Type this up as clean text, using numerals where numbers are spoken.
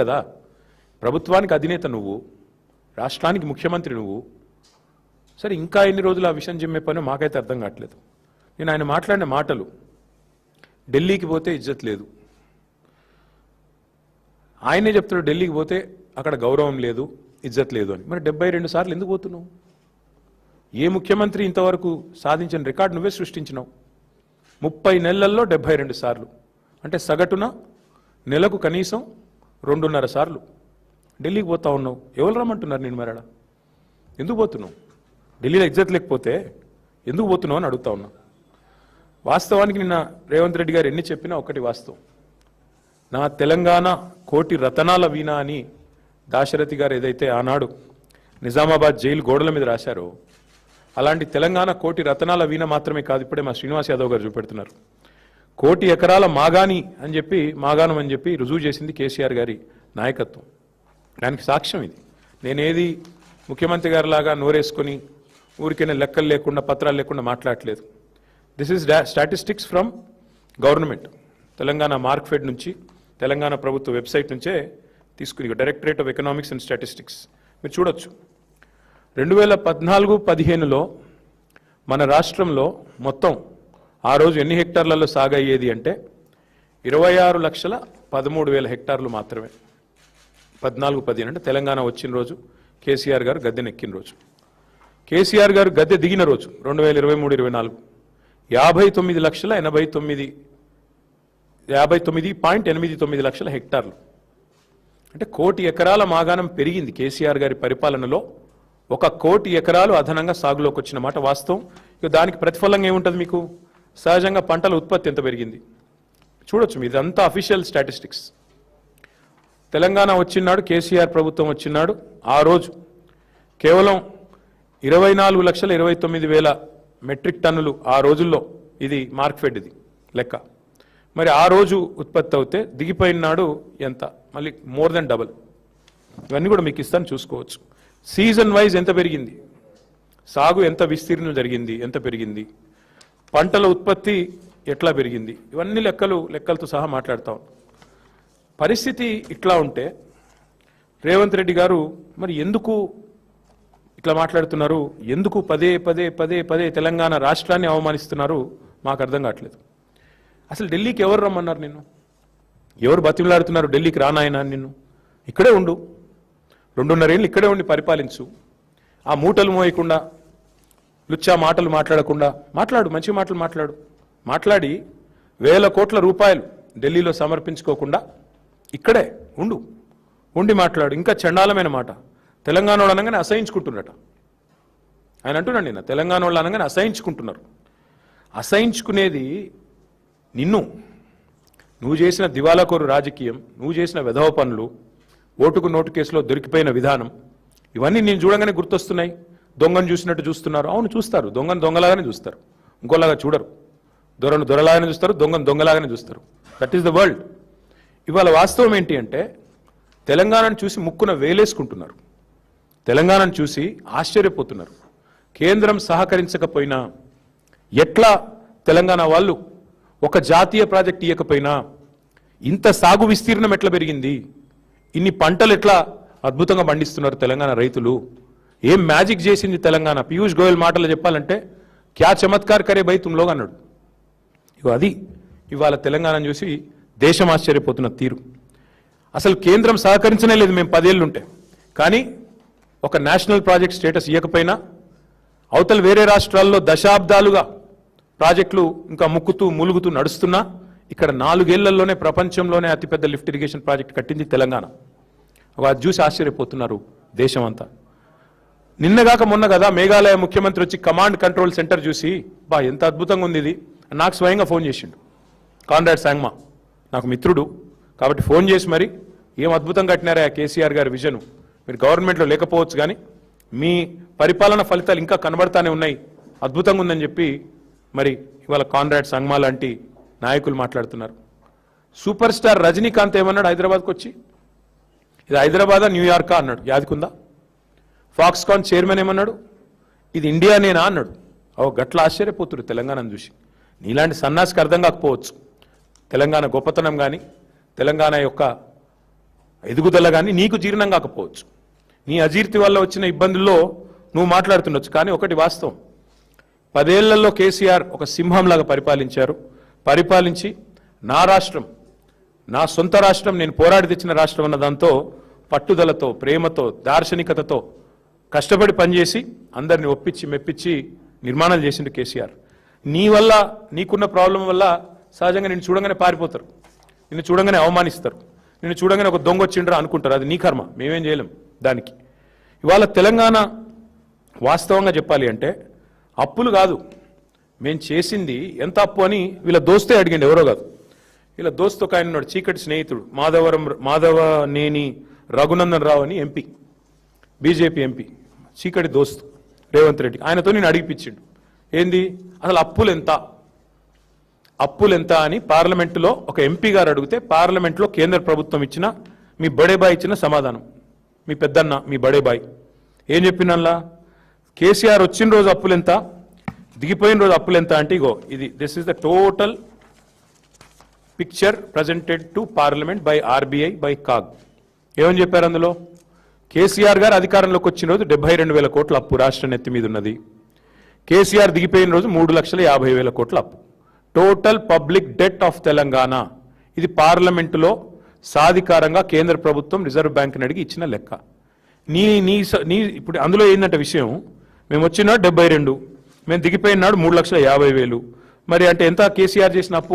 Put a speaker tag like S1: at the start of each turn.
S1: కదా. ప్రభుత్వానికి అధినేత నువ్వు, రాష్ట్రానికి ముఖ్యమంత్రి నువ్వు. సరే ఇంకా ఎన్ని రోజులు ఆ విషయం చెప్పే పని మాకైతే అర్థం కావట్లేదు. నేను ఆయన మాట్లాడిన మాటలు, ఢిల్లీకి పోతే ఇజ్జత్ లేదు, ఆయనే చెప్తాడు ఢిల్లీకి పోతే అక్కడ గౌరవం లేదు, ఇజ్జత్ లేదు అని. మరి 72 సార్లు ఎందుకు పోతున్నావు? ఏ ముఖ్యమంత్రి ఇంతవరకు సాధించిన రికార్డు నువ్వే సృష్టించినావు. 30 నెలల్లో 72 సార్లు అంటే సగటున నెలకు కనీసం 2.5 సార్లు ఢిల్లీకి పోతా ఉన్నావు. ఎవరు రమ్మంటున్నారు నేను? మరడా ఎందుకు పోతున్నావు? ఢిల్లీలో ఇజ్జత్ లేకపోతే ఎందుకు పోతున్నావు అని అడుగుతా ఉన్నా. వాస్తవానికి నిన్న రేవంత్ రెడ్డి గారు ఎన్ని చెప్పినా ఒకటి వాస్తవం. నా తెలంగాణ కోటి రతనాల వీణ అని దాశరథి గారు ఏదైతే ఆనాడు నిజామాబాద్ జైలు గోడల మీద రాశారో, అలాంటి తెలంగాణ కోటి రతనాల వీణ మాత్రమే కాదు, ఇప్పుడే మా శ్రీనివాస్ యాదవ్ గారు చూపెడుతున్నారు. 1 కోటి ఎకరాల మాగాని అని చెప్పి, మాగాణం అని చెప్పి రుజువు చేసింది కేసీఆర్ గారి నాయకత్వం. దానికి సాక్ష్యం ఇది. నేనేది ముఖ్యమంత్రి గారి లాగా నోరేసుకొని ఊరికైనా లెక్కలు లేకుండా పత్రాలు లేకుండా మాట్లాడట్లేదు. This is statistics from government. Telangana Markfed నుంచి, తెలంగాణ ప్రభుత్వ వెబ్సైట్ నుంచే తీసుకుని, directorate of economics and statistics మీరు చూడొచ్చు. 2014-15లో మన రాష్ట్రంలో మొత్తం ఆ రోజు ఎన్ని హెక్టార్లలో సాగు అయ్యేది అంటే 26,13,000 హెక్టార్లు మాత్రమే. 14-15 అంటే తెలంగాణ వచ్చిన రోజు, కేసీఆర్ గారు గద్దెనెక్కిన రోజు. కేసీఆర్ గారు గద్దె దిగిన రోజు 2023-24 59.89 లక్షల హెక్టార్లు అంటే 1 కోటి ఎకరాల మాగాణం పెరిగింది. కేసీఆర్ గారి పరిపాలనలో 1 కోటి ఎకరాలు అదనంగా సాగులోకి వచ్చిన మాట వాస్తవం. ఇక దానికి ప్రతిఫలంగా ఏముంటుంది మీకు? సహజంగా పంటల ఉత్పత్తి ఎంత పెరిగింది చూడొచ్చు. ఇదంతా అఫీషియల్ స్టాటిస్టిక్స్. తెలంగాణ వచ్చినాడు, కేసీఆర్ ప్రభుత్వం వచ్చినాడు, ఆ రోజు కేవలం 24,29,000 మెట్రిక్ టన్నులు ఆ రోజుల్లో, ఇది మార్క్ఫెడ్ ఇది లెక్క. మరి ఆ రోజు ఉత్పత్తి అవుతే దిగిపోయిన నాడు ఎంత? మళ్ళీ మోర్ దెన్ డబల్. ఇవన్నీ కూడా మీకు ఇస్తాను, చూసుకోవచ్చు. సీజన్ వైజ్ ఎంత పెరిగింది, సాగు ఎంత విస్తీర్ణం జరిగింది, ఎంత పెరిగింది, పంటల ఉత్పత్తి ఎట్లా పెరిగింది, ఇవన్నీ లెక్కలతో సహా మాట్లాడతాం. పరిస్థితి ఇట్లా ఉంటే రేవంత్ రెడ్డి గారు మరి ఎందుకు ఇట్లా మాట్లాడుతున్నారు? ఎందుకు పదే తెలంగాణ రాష్ట్రాన్ని అవమానిస్తున్నారు? మాకు అర్థం కావట్లేదు. అసలు ఢిల్లీకి ఎవరు రమ్మన్నారు నిన్ను? ఎవరు బతిమలాడుతున్నారు ఢిల్లీకి రానాయనా? నిన్ను ఇక్కడే ఉండు, 2.5 ఏళ్ళు ఇక్కడే ఉండి పరిపాలించు. ఆ మూటలు మోయకుండా, లుచ్చా మాటలు మాట్లాడకుండా మాట్లాడు, మంచి మాటలు మాట్లాడి 1,000 కోట్ల రూపాయలు ఢిల్లీలో సమర్పించుకోకుండా ఇక్కడే ఉండి మాట్లాడు. ఇంకా చండాలమైన మాట, తెలంగాణ వాళ్ళు అనగానే అసహించుకుంటున్నట. ఆయన అంటున్నాడు నిన్న, తెలంగాణ వాళ్ళు అనగానే అసహించుకుంటున్నారు. అసహించుకునేది నువ్వు చేసిన దివాలాకోరు రాజకీయం, నువ్వు చేసిన వెధవ పనులు, ఓటుకు నోటు కేసులో దొరికిపోయిన విధానం, ఇవన్నీ నేను చూడగానే గుర్తొస్తున్నాయి. దొంగను చూసినట్టు చూస్తున్నారు. అవును, చూస్తారు. దొంగను దొంగలాగానే చూస్తారు, ఇంకోలాగా చూడరు. దొరను దొరలాగానే చూస్తారు, దొంగను దొంగలాగానే చూస్తారు. That is the world. ఇవాళ వాస్తవం ఏంటి అంటే తెలంగాణను చూసి ముక్కున వేలేసుకుంటున్నారు, తెలంగాణను చూసి ఆశ్చర్యపోతున్నారు. కేంద్రం సహకరించకపోయినా, ఎట్లా తెలంగాణ వాళ్ళు ఒక జాతీయ ప్రాజెక్ట్ ఇవ్వకపోయినా ఇంత సాగు విస్తీర్ణం ఎట్లా పెరిగింది, ఇన్ని పంటలు ఎట్లా అద్భుతంగా పండిస్తున్నారు తెలంగాణ రైతులు, ఏం మ్యాజిక్ చేసింది తెలంగాణ? పీయూష్ గోయల్ మాటలు చెప్పాలంటే క్యా చమత్కార్ కరే బై తుమ్ లోగ్ అన్నాడు. ఇగో అది ఇవాళ తెలంగాణను చూసి దేశం ఆశ్చర్యపోతున్న తీరు. అసలు కేంద్రం సహకరించనే లేదు మేము 10 ఏళ్ళుంటే. కానీ ఒక నేషనల్ ప్రాజెక్ట్ స్టేటస్ ఇవ్వకపోయినా అవతల వేరే రాష్ట్రాల్లో దశాబ్దాలుగా ప్రాజెక్టులు ఇంకా ములుగుతూ నడుస్తున్నా ఇక్కడ 4 ఏళ్లలోనే ప్రపంచంలోనే అతిపెద్ద లిఫ్ట్ ఇరిగేషన్ ప్రాజెక్ట్ కట్టింది తెలంగాణ. అది చూసి ఆశ్చర్యపోతున్నారు దేశం అంతా. నిన్నగాక మొన్న కదా మేఘాలయ ముఖ్యమంత్రి వచ్చి కమాండ్ కంట్రోల్ సెంటర్ చూసి ఎంత అద్భుతంగా ఉంది ఇది, నాకు స్వయంగా ఫోన్ చేసిండు. కాన్రాడ్ సాంగ్మా నాకు మిత్రుడు కాబట్టి ఫోన్ చేసి మరి ఏం అద్భుతంగా కట్టినారా కేసీఆర్ గారి విజను, మీరు గవర్నమెంట్లో లేకపోవచ్చు కానీ మీ పరిపాలన ఫలితాలు ఇంకా కనబడతానే ఉన్నాయి, అద్భుతంగా ఉందని చెప్పి మరి ఇవాళ కాన్రాడ్ సాంగ్మా లాంటి నాయకులు మాట్లాడుతున్నారు. సూపర్ స్టార్ రజనీకాంత్ ఏమన్నాడు హైదరాబాద్కి వచ్చి, ఇది హైదరాబాదా న్యూయార్కా అన్నాడు, యాదికుందా? ఫాక్స్కాన్ చైర్మన్ ఏమన్నాడు, ఇది ఇండియానేనా అన్నాడు. గట్ల ఆశ్చర్యపోతున్నారు తెలంగాణను చూసి. నీలాంటి సన్నాసికి అర్థం కాకపోవచ్చు తెలంగాణ గొప్పతనం కానీ తెలంగాణ యొక్క ఎదుగుదల కానీ నీకు జీర్ణం కాకపోవచ్చు. నీ అజీర్తి వల్ల వచ్చిన ఇబ్బందుల్లో నువ్వు మాట్లాడుతుండొచ్చు. కానీ ఒకటి వాస్తవం, 10 ఏళ్లలో కేసీఆర్ ఒక సింహంలాగా పరిపాలించి నా రాష్ట్రం, నా సొంత రాష్ట్రం, నేను పోరాడి తెచ్చిన రాష్ట్రం అన్న దాంతో పట్టుదలతో, ప్రేమతో, దార్శనికతతో కష్టపడి పనిచేసి అందరిని ఒప్పించి మెప్పించి నిర్మాణాలు చేసిండు కేసీఆర్. నీ వల్ల, నీకున్న ప్రాబ్లం వల్ల సహజంగా నిన్ను చూడంగానే పారిపోతారు, నిన్ను చూడంగానే అవమానిస్తారు, నిన్ను చూడంగానే ఒక దొంగ వచ్చిండ్రా అనుకుంటారు. అది నీ కర్మ, మేమేం చేయలేం దానికి. ఇవాళ తెలంగాణ వాస్తవంగా చెప్పాలి అంటే అప్పులు కాదు, మేము చేసింది ఎంత అప్పు అని వీళ్ళ దోస్తే అడిగిండు, ఎవరో కాదు. వీళ్ళ దోస్తు ఒక ఆయన ఉన్నాడు, చీకటి స్నేహితుడు, మాధవనేని రఘునందన్ రావు అని ఎంపీ, బీజేపీ ఎంపీ, చీకటి దోస్తు రేవంత్ రెడ్డి. ఆయనతో నేను అడిగిపించిండు, ఏంది అసలు అప్పులు ఎంత అని పార్లమెంటులో ఒక ఎంపీ గారు అడిగితే పార్లమెంట్లో కేంద్ర ప్రభుత్వం ఇచ్చిన, మీ బడేబాయ్ ఇచ్చిన సమాధానం, మీ పెద్దన్న, మీ బడేబాయ్ ఏం చెప్పినల్లా, కేసీఆర్ వచ్చిన రోజు అప్పులెంత, దిగిపోయిన రోజు అప్పులెంత అంటే ఇగో ఇది, this is the total picture presented to parliament by RBI by CAG. ఏమని చెప్పారు అందులో, కేసీఆర్ గారు అధికారంలోకి వచ్చిన రోజు 72,000 కోట్ల అప్పు రాష్ట్రం ఎత్తి మీద ఉన్నది. కేసీఆర్ దిగిపోయిన రోజు 3,50,000 కోట్ల అప్పు. Total public det of Telangana. ఇది పార్లమెంటులో సాధికారంగా కేంద్ర ప్రభుత్వం రిజర్వ్ బ్యాంక్ని అడిగి ఇచ్చిన లెక్క. నీ ఇప్పుడు అందులో ఏంటంటే విషయం, మేము వచ్చిన 72, మేము దిగిపోయిన నాడు 3,50,000. మరి అంటే ఎంత కేసీఆర్ చేసిన అప్పు?